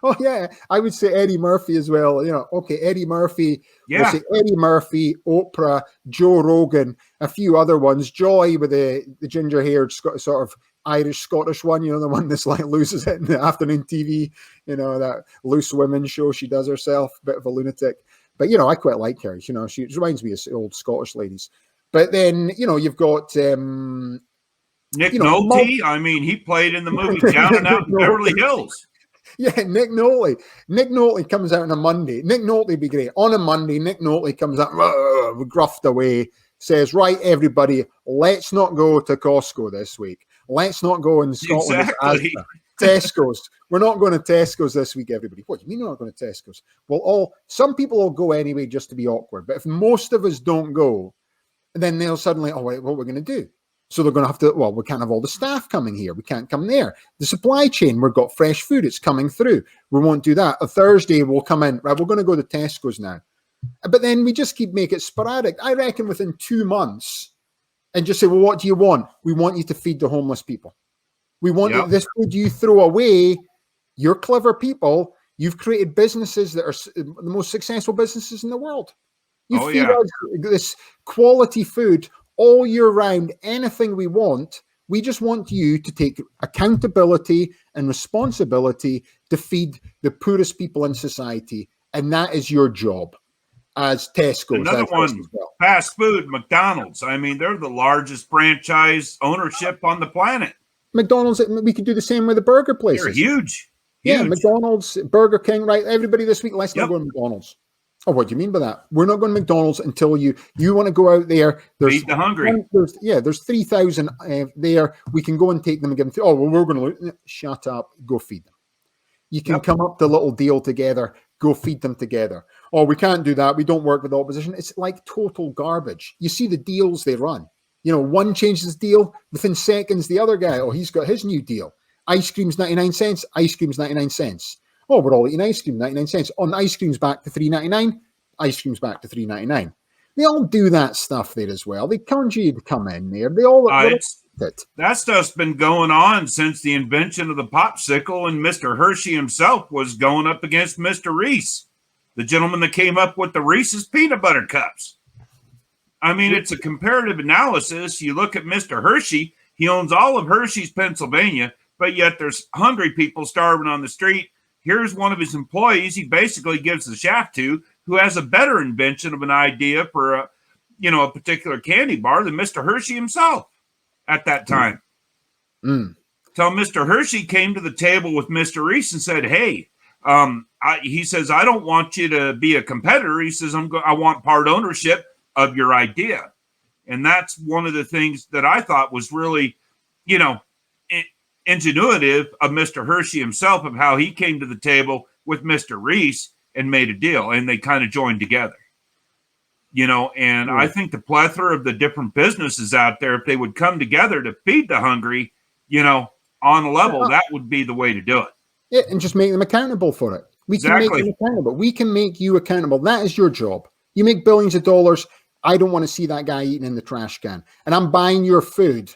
Oh, yeah. I would say Eddie Murphy as well. You know, okay, Eddie Murphy. Yeah. We'll say Eddie Murphy, Oprah, Joe Rogan, a few other ones. Joy with the ginger-haired sort of Irish-Scottish one, you know, the one that's like loses it in the afternoon TV, you know, that loose women show she does herself, bit of a lunatic. But, you know, I quite like her. You know, she reminds me of old Scottish ladies. But then, you know, you've got... Nick Nolte. I mean, he played in the movie Down and Out in Beverly Hills. Yeah, Nick Nolte. Nick Nolte comes out on a Monday. Nick Nolte would be great. On a Monday, Nick Nolte comes out, gruffed away, says, right, everybody, let's not go to Costco this week. Let's not go in Scotland. Exactly. Tesco's. We're not going to Tesco's this week, everybody. What do you mean you're not going to Tesco's? Well, some people will go anyway just to be awkward. But if most of us don't go, then they'll suddenly, oh, wait, what we're going to do? So they're going to have to, well, we can't have all the staff coming here. We can't come there. The supply chain, we've got fresh food. It's coming through. We won't do that. A Thursday we'll come in. Right, we're going to go to Tesco's now. But then we just keep making it sporadic. I reckon within 2 months, and just say, well, what do you want? We want you to feed the homeless people. We want this food you throw away. You're clever people. You've created businesses that are the most successful businesses in the world. You feed us this quality food all year round, anything we want. We just want you to take accountability and responsibility to feed the poorest people in society. And that is your job as Tesco. Another one, fast food, McDonald's. I mean, they're the largest franchise ownership on the planet. McDonald's, we could do the same with the burger places. They're huge. Yeah, McDonald's, Burger King, right? Everybody this week, let's not go to McDonald's. Oh, what do you mean by that? We're not going to McDonald's until you want to go out there. Feed the hungry. There's 3,000 there. We can go and take them and give them. We're going to shut up. Go feed them. You can come up to a little deal together. Go feed them together. Oh, we can't do that. We don't work with the opposition. It's like total garbage. You see the deals they run. You know, one changes his deal within seconds. The other guy, he's got his new deal. Ice cream's 99 cents. Ice cream's 99 cents. Oh, we're all eating ice cream, 99 cents. On ice cream's back to $3.99. Ice cream's back to $3.99. They all do that stuff there as well. They conjure you to come in there. They all that stuff's been going on since the invention of the popsicle, and Mr. Hershey himself was going up against Mr. Reese, the gentleman that came up with the Reese's peanut butter cups. I mean, it's a comparative analysis. You look at Mr. Hershey, he owns all of Hershey's, Pennsylvania, but yet there's hungry people starving on the street. Here's one of his employees he basically gives the shaft to, who has a better invention of an idea for a particular candy bar than Mr. Hershey himself at that time. Till Mr. Hershey came to the table with Mr. Reese and said, hey, he says, I don't want you to be a competitor. He says, I want part ownership of your idea. And that's one of the things that I thought was really, ingenuitive of Mr. Hershey himself, of how he came to the table with Mr. Reese and made a deal, and they kind of joined together. And I think the plethora of the different businesses out there, if they would come together to feed the hungry, on a level, that would be the way to do it. Yeah, and just make them accountable for it. We can make them accountable. We can make you accountable. That is your job. You make billions of dollars. I don't want to see that guy eating in the trash can. And I'm buying your food.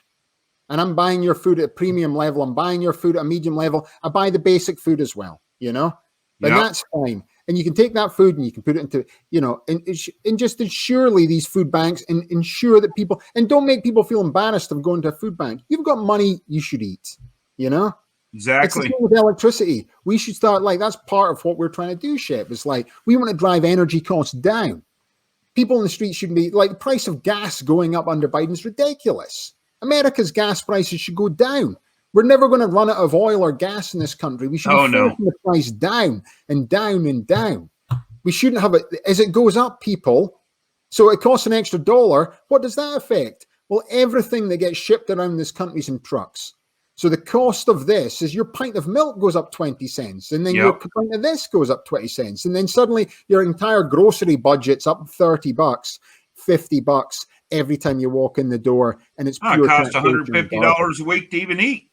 And I'm buying your food at a premium level. I'm buying your food at a medium level. I buy the basic food as well, And that's fine. And you can take that food and you can put it into, and just surely these food banks and ensure that people, and don't make people feel embarrassed of going to a food bank. You've got money, you should eat, Exactly. It's the same with electricity. We should start, that's part of what we're trying to do, Shep. It's we want to drive energy costs down. People in the street shouldn't be, the price of gas going up under Biden's ridiculous. America's gas prices should go down. We're never going to run out of oil or gas in this country. We should be forcing the price down and down and down. We shouldn't have it as it goes up, people. So it costs an extra $1. What does that affect? Well, everything that gets shipped around this country is in trucks. So the cost of this is your pint of milk goes up 20 cents, and then your pint of this goes up 20 cents, and then suddenly your entire grocery budget's up $30, $50 every time you walk in the door, and it's pure. It costs $150 a week to even eat.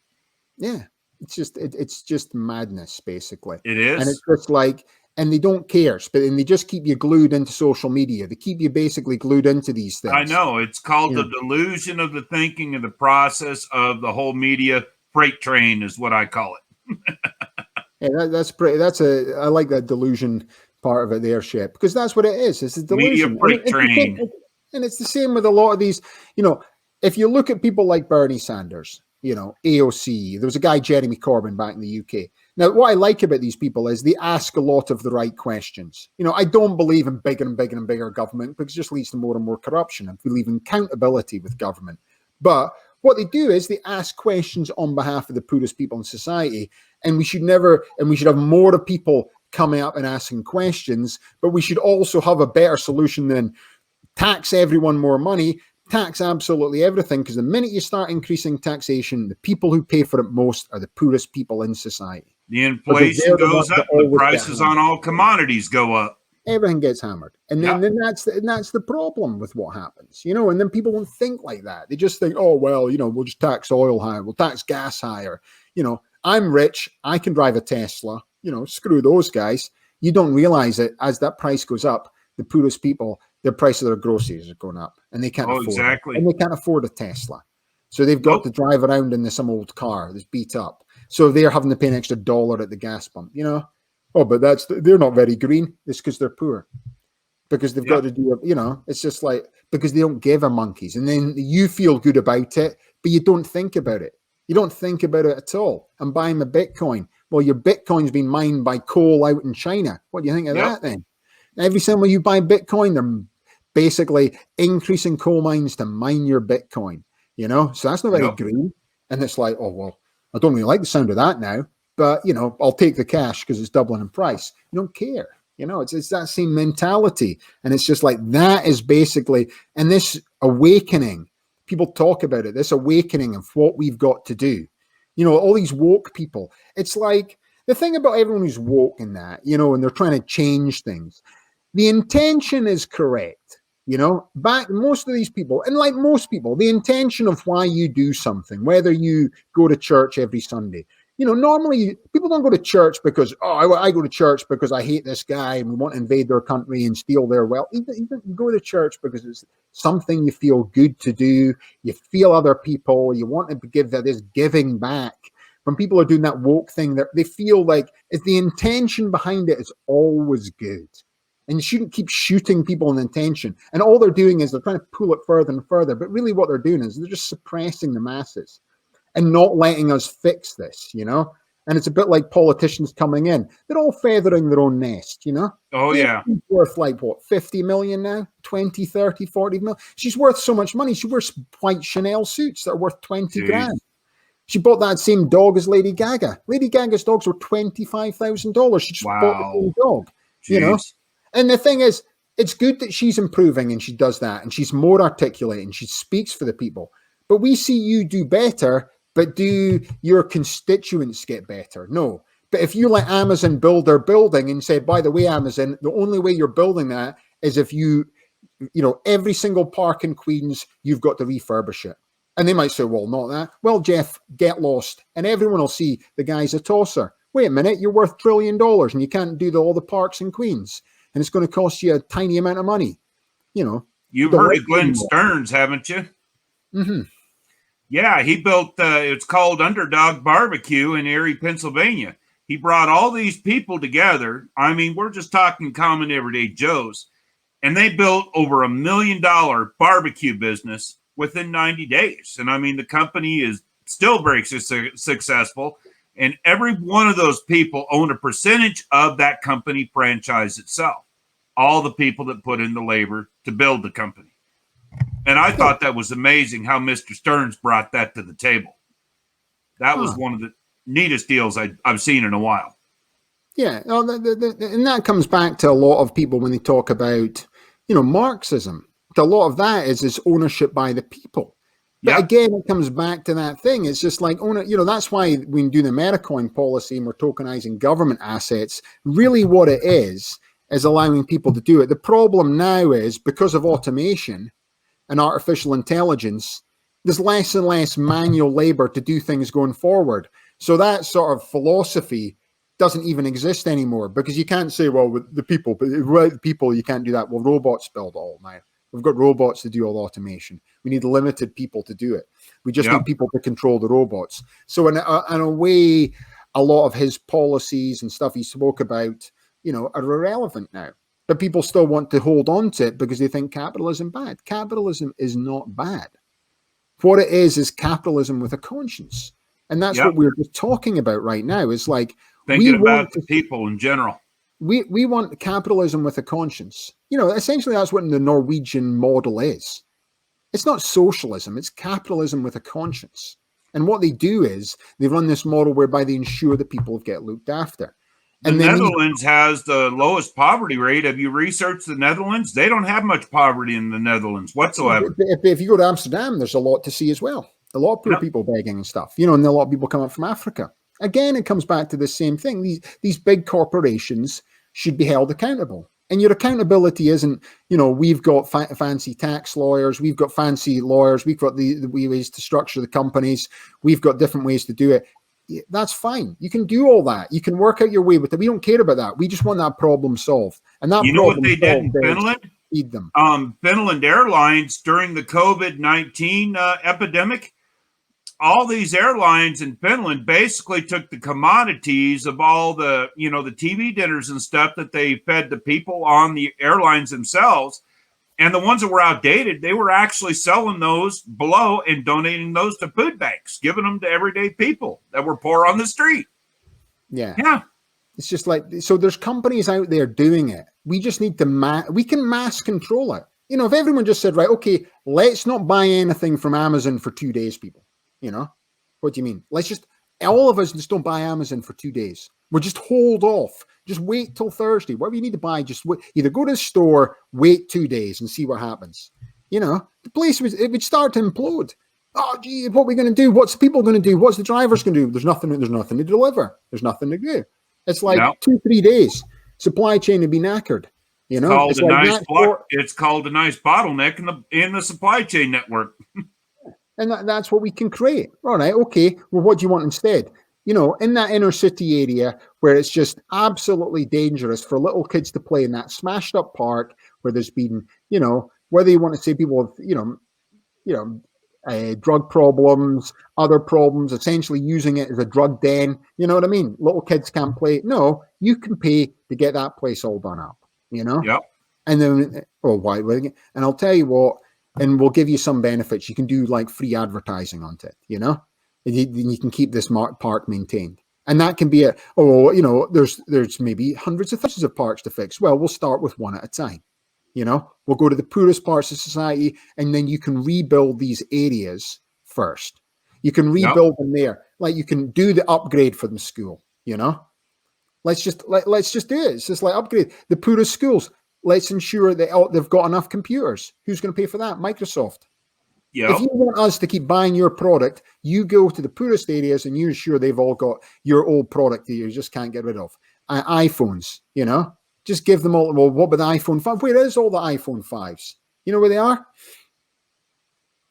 Yeah, it's just madness, basically. It is, and it's just and they don't care, and they just keep you glued into social media. They keep you basically glued into these things. I know it's called the delusion of the thinking and the process of the whole media freight train is what I call it. Yeah, that's pretty. I like that delusion part of it there, Shep, because that's what it is. It's a delusion. Media freight train. And it's the same with a lot of these, if you look at people like Bernie Sanders, AOC, there was a guy, Jeremy Corbyn, back in the UK. Now, what I like about these people is they ask a lot of the right questions. I don't believe in bigger and bigger and bigger government because it just leads to more and more corruption. I believe in accountability with government. But what they do is they ask questions on behalf of the poorest people in society. And we should have more of people coming up and asking questions, but we should also have a better solution than tax everyone more money, tax absolutely everything, because the minute you start increasing taxation, the people who pay for it most are the poorest people in society. The inflation goes up, the prices on all commodities go up. Everything gets hammered. And then that's the problem with what happens, and then people don't think like that. They just think, oh, well, we'll just tax oil higher, we'll tax gas higher. I'm rich, I can drive a Tesla, screw those guys. You don't realize it as that price goes up, the poorest people, the price of their groceries are going up, and they can't afford it. And they can't afford a Tesla. So they've got to drive around in some old car that's beat up. So they're having to pay an extra $1 at the gas pump, Oh, but they're not very green. It's because they're poor. Because they've got to do it, it's just because they don't give a monkeys. And then you feel good about it, but you don't think about it. You don't think about it at all. I'm buying my Bitcoin. Well, your Bitcoin's been mined by coal out in China. What do you think of that then? Every time you buy Bitcoin, they're basically increasing coal mines to mine your Bitcoin, So that's not very green. And it's oh, well, I don't really like the sound of that now, but, I'll take the cash because it's doubling in price. You don't care. It's that same mentality. And it's just that is basically, and this awakening, people talk about it, this awakening of what we've got to do. All these woke people, it's the thing about everyone who's woke in that, and they're trying to change things. The intention is correct, back most of these people, and like most people, the intention of why you do something, whether you go to church every Sunday, normally people don't go to church because, I go to church because I hate this guy and we want to invade their country and steal their wealth. You go to church because it's something you feel good to do. You feel other people, you want to give this giving back. When people are doing that woke thing, they feel if the intention behind it is always good. And you shouldn't keep shooting people in intention. And all they're doing is they're trying to pull it further and further. But really what they're doing is they're just suppressing the masses and not letting us fix this, And it's a bit like politicians coming in. They're all feathering their own nest, Oh, yeah. She's worth 50 million now? 20, 30, 40 million? She's worth so much money. She wears white Chanel suits that are worth 20 grand. She bought that same dog as Lady Gaga. Lady Gaga's dogs were $25,000. She just bought the same dog, And the thing is, it's good that she's improving and she does that and she's more articulate and she speaks for the people. But we see you do better, but do your constituents get better? No, But if you let Amazon build their building and say, by the way, Amazon, the only way you're building that is if every single park in Queens, you've got to refurbish it. And they might say, well, not that. Well, Jeff, get lost. And everyone will see the guy's a tosser. Wait a minute, you're worth $1 trillion and you can't do all the parks in Queens. And it's going to cost you a tiny amount of money. You've heard of Glenn Stearns, haven't you? Mm-hmm. Yeah, he built, it's called Underdog Barbecue in Erie, Pennsylvania. He brought all these people together. I mean, we're just talking common everyday Joes. And they built over $1 million barbecue business within 90 days. And I mean, the company is still very successful. And every one of those people own a percentage of that company franchise itself. All the people that put in the labor to build the company. And I thought that was amazing how Mr. Stearns brought that to the table. That was one of the neatest deals I've seen in a while. Yeah, and that comes back to a lot of people when they talk about, Marxism. A lot of that is ownership by the people. But again, it comes back to that thing. It's just like, that's why we do the Metacoin policy and we're tokenizing government assets. Really what it is allowing people to do it. The problem now is because of automation and artificial intelligence, there's less and less manual labor to do things going forward. So that sort of philosophy doesn't even exist anymore because you can't say, well, with the people, but without the people, you can't do that. Well, robots build all now. We've got robots to do all automation. We need limited people to do it. We just need people to control the robots. So in a way, a lot of his policies and stuff he spoke about, are irrelevant now. But people still want to hold on to it because they think capitalism bad. Capitalism is not bad. What it is capitalism with a conscience. And that's what we're just talking about right now. It's like thinking about the people in general. We want capitalism with a conscience. Essentially that's what the Norwegian model is. It's not socialism, it's capitalism with a conscience. And what they do is they run this model whereby they ensure that people get looked after. And the Netherlands has the lowest poverty rate. Have you researched the Netherlands? They don't have much poverty in the Netherlands whatsoever. If you go to Amsterdam, there's a lot to see as well. A lot of poor people begging and stuff, and a lot of people come up from Africa. Again, it comes back to the same thing. These big corporations should be held accountable. And your accountability isn't, we've got fancy tax lawyers, we've got fancy lawyers, we've got the ways to structure the companies, we've got different ways to do it. That's fine. You can do all that. You can work out your way with it. We don't care about that. We just want that problem solved. And that what they did in Finland? Feed them. Finland Airlines during the COVID-19 epidemic. All these airlines in Finland basically took the commodities of all the, the TV dinners and stuff that they fed the people on the airlines themselves. And the ones that were outdated, they were actually selling those below and donating those to food banks, giving them to everyday people that were poor on the street. Yeah. Yeah. It's just like, so there's companies out there doing it. We just need to, we can mass control it. If everyone just said, right, okay, let's not buy anything from Amazon for 2 days, people. What do you mean? Let's just, all of us just don't buy Amazon for 2 days. We'll just hold off. Just wait till Thursday. Whatever you need to buy, just wait. Either go to the store, wait 2 days and see what happens. The place would start to implode. Oh, gee, what are we going to do? What's the people going to do? What's the drivers going to do? There's nothing to deliver. There's nothing to do. It's like 2-3 days. Supply chain would be knackered. It's called a nice bottleneck in the supply chain network. And that's what we can create. All right, okay. Well, what do you want instead? In that inner city area where it's just absolutely dangerous for little kids to play in that smashed up park where there's been, whether you want to say people with, drug problems, other problems, essentially using it as a drug den. You know what I mean? Little kids can't play. No, you can pay to get that place all done up, Yep. And then, why? And I'll tell you what, and we'll give you some benefits. You can do like free advertising on it, and you can keep this park maintained. And that can be there's maybe hundreds of thousands of parks to fix. Well, we'll start with one at a time. We'll go to the poorest parts of society, and then you can rebuild these areas first. You can rebuild them there. Like you can do the upgrade for the school, Let's just do it. It's just like upgrade the poorest schools. Let's ensure that they've got enough computers. Who's going to pay for that? Microsoft. Yep. If you want us to keep buying your product, you go to the poorest areas and you're sure they've all got your old product that you just can't get rid of. iPhones, just give them all. Well, what about the iPhone 5? Where is all the iPhone 5s? You know where they are?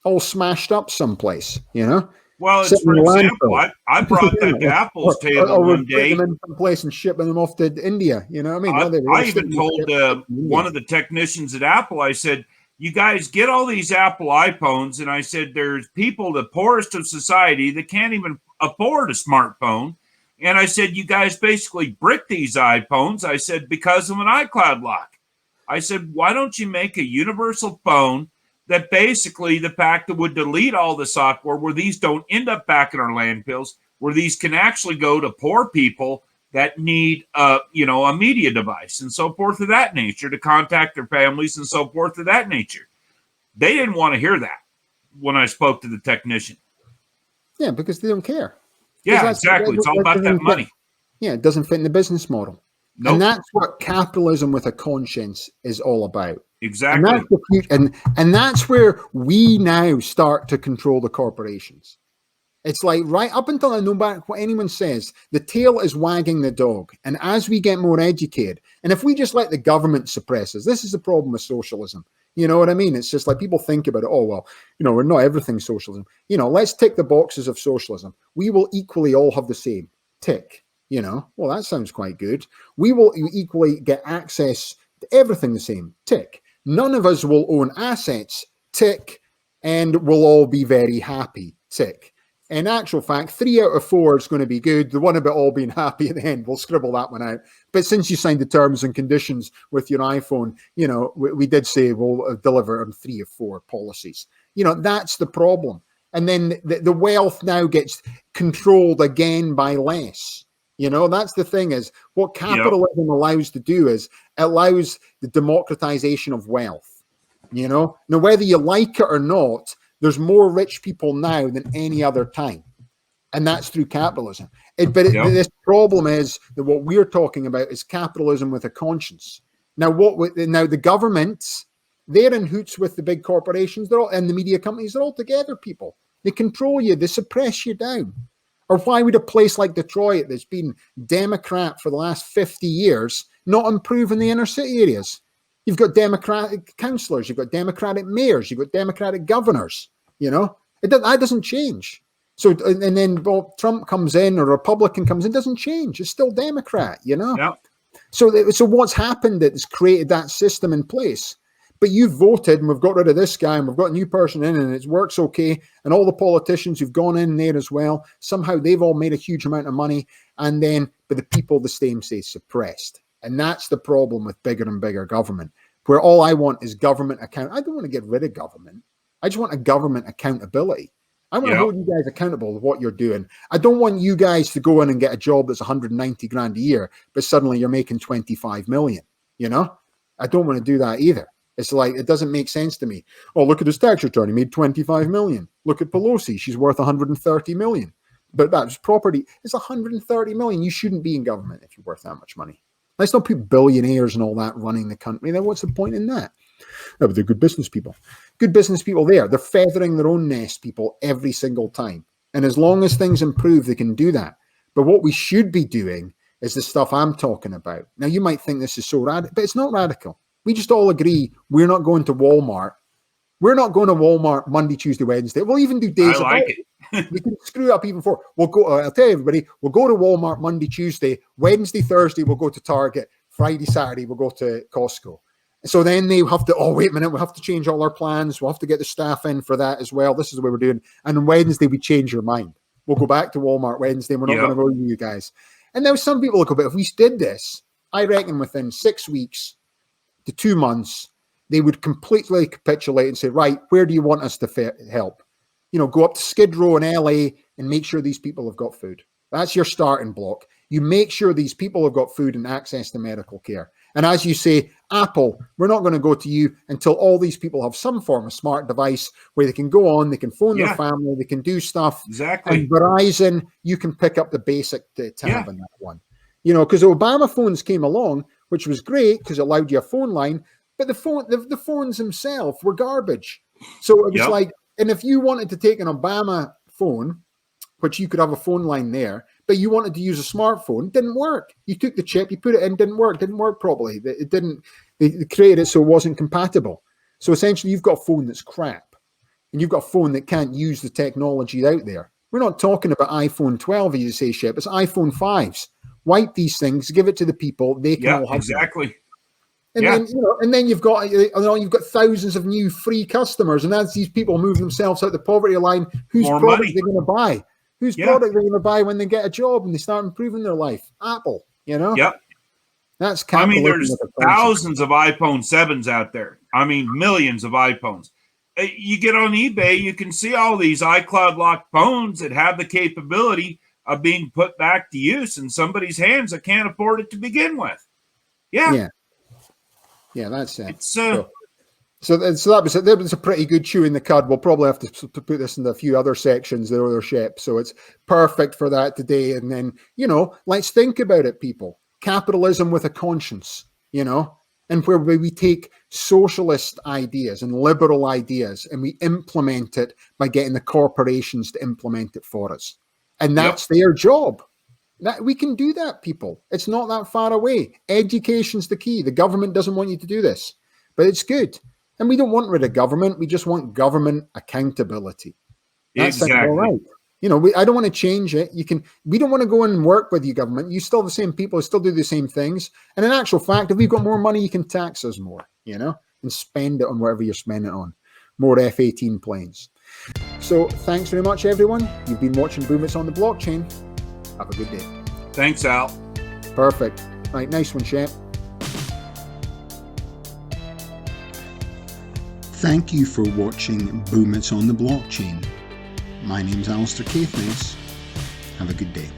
All smashed up someplace, Well, it's, for example, I brought that to Apple's table or one day. Putting them in some place and shipping them off to India. You know what I mean? I even told one of the technicians at Apple, I said, you guys get all these Apple iPhones. And I said, there's people, the poorest of society, that can't even afford a smartphone. And I said, you guys basically brick these iPhones. I said, because of an iCloud lock. I said, why don't you make a universal phone that basically the fact that would delete all the software where these don't end up back in our landfills, where these can actually go to poor people that need a media device and so forth of that nature to contact their families and so forth of that nature. They didn't want to hear that when I spoke to the technician. Yeah, because they don't care. Yeah, exactly. It's all about that money. Yeah, it doesn't fit in the business model. Nope. And that's what capitalism with a conscience is all about. Exactly. And that's the future, and that's where we now start to control the corporations. It's like right up until no matter what anyone says, the tail is wagging the dog. And as we get more educated, and if we just let the government suppress us, this is the problem with socialism. You know what I mean? It's just like people think about it. Oh, well, we're not everything socialism. Let's tick the boxes of socialism. We will equally all have the same tick. Well, that sounds quite good. We will equally get access to everything the same tick. None of us will own assets, tick, and we'll all be very happy, tick. In actual fact, 3 out of 4 is going to be good. The one about all being happy at the end, we'll scribble that one out. But since you signed the terms and conditions with your iPhone, we did say we'll deliver on 3 of 4 policies. That's the problem. And then the wealth now gets controlled again by less. That's the thing is what capitalism allows to do is it allows the democratization of wealth. Now, whether you like it or not, there's more rich people now than any other time. And that's through capitalism. This problem is that what we're talking about is capitalism with a conscience. Now, the governments, they're in hoots with the big corporations, and the media companies, they're all together, people. They control you, they suppress you down. Or why would a place like Detroit that's been Democrat for the last 50 years not improve in the inner city areas? You've got Democratic councillors, you've got Democratic mayors, you've got Democratic governors, that doesn't change. So, and then Trump comes in or a Republican comes in, it doesn't change. It's still Democrat, Yep. So what's happened that's created that system in place? But you voted and we've got rid of this guy and we've got a new person in and it works okay. And all the politicians who've gone in there as well, somehow they've all made a huge amount of money. But the people, the same say suppressed. And that's the problem with bigger and bigger government, where all I want is government account. I don't want to get rid of government. I just want a government accountability. I want to hold you guys accountable to what you're doing. I don't want you guys to go in and get a job that's 190 grand a year, but suddenly you're making 25 million. I don't want to do that either. It's like, it doesn't make sense to me. Oh, look at his tax return. He made 25 million. Look at Pelosi. She's worth 130 million. But that's property. It's 130 million. You shouldn't be in government if you're worth that much money. Let's not put billionaires and all that running the country. Then what's the point in that? No, but they're good business people. Good business people there. They're feathering their own nest, people, every single time. And as long as things improve, they can do that. But what we should be doing is the stuff I'm talking about. Now, you might think this is so radical, but it's not radical. We just all agree we're not going to Walmart. We're not going to Walmart Monday, Tuesday, Wednesday. We'll even do days. I like it. We can screw up even for. We'll go. I'll tell you, everybody. We'll go to Walmart Monday, Tuesday, Wednesday, Thursday. We'll go to Target. Friday, Saturday. We'll go to Costco. So then they have to. Oh, wait a minute. We have to change all our plans. We'll have to get the staff in for that as well. This is the way we're doing. And on Wednesday, we change your mind. We'll go back to Walmart Wednesday. We're not going to go with you guys. And now some people look at it. If we did this, I reckon within 6 weeks to 2 months, they would completely capitulate and say, right, where do you want us to help? Go up to Skid Row in LA and make sure these people have got food. That's your starting block. You make sure these people have got food and access to medical care. And as you say, Apple, we're not going to go to you until all these people have some form of smart device where they can go on, they can phone their family, they can do stuff. Exactly. And Verizon, you can pick up the basic tab on that one. Because Obama phones came along, which was great because it allowed you a phone line, but the phones themselves were garbage. So it was like, And if you wanted to take an Obama phone, which you could have a phone line there, but you wanted to use a smartphone, it didn't work. You took the chip, you put it in, didn't work properly. It didn't, they created it so it wasn't compatible. So essentially you've got a phone that's crap, and you've got a phone that can't use the technology out there. We're not talking about iPhone 12, as you say, Shep. It's iPhone 5s. Wipe these things, give it to the people. They can all have exactly. them. And then, and then you've got thousands of new free customers, and as these people move themselves out the poverty line, whose product are they going to buy? Whose product are they going to buy when they get a job and they start improving their life? Apple, Yep. That's there's thousands of iPhone 7s out there. Millions of iPhones. You get on eBay, you can see all these iCloud locked phones that have the capability of being put back to use in somebody's hands that can't afford it to begin with. Yeah, that's it. It's So that was a pretty good chew in the cud. We'll probably have to put this in a few other sections there, other Shep. So it's perfect for that today. And then, let's think about it, people. Capitalism with a conscience, and where we take socialist ideas and liberal ideas and we implement it by getting the corporations to implement it for us. And that's their job. That we can do that, people. It's not that far away. Education's the key. The government doesn't want you to do this, but it's good. And we don't want rid of government. We just want government accountability. That's exactly all right. I don't want to change it. We don't want to go and work with you, government. You still the same people, still do the same things. And in actual fact, if we've got more money, you can tax us more, and spend it on whatever you're spending it on. More F-18 planes. So thanks very much, everyone. You've been watching Boom It's on the Blockchain. Have a good day. Thanks, Al. Perfect. Right, nice one, Shep. Thank you for watching Boom It's on the Blockchain. My name's Alistair Caithness. Have a good day.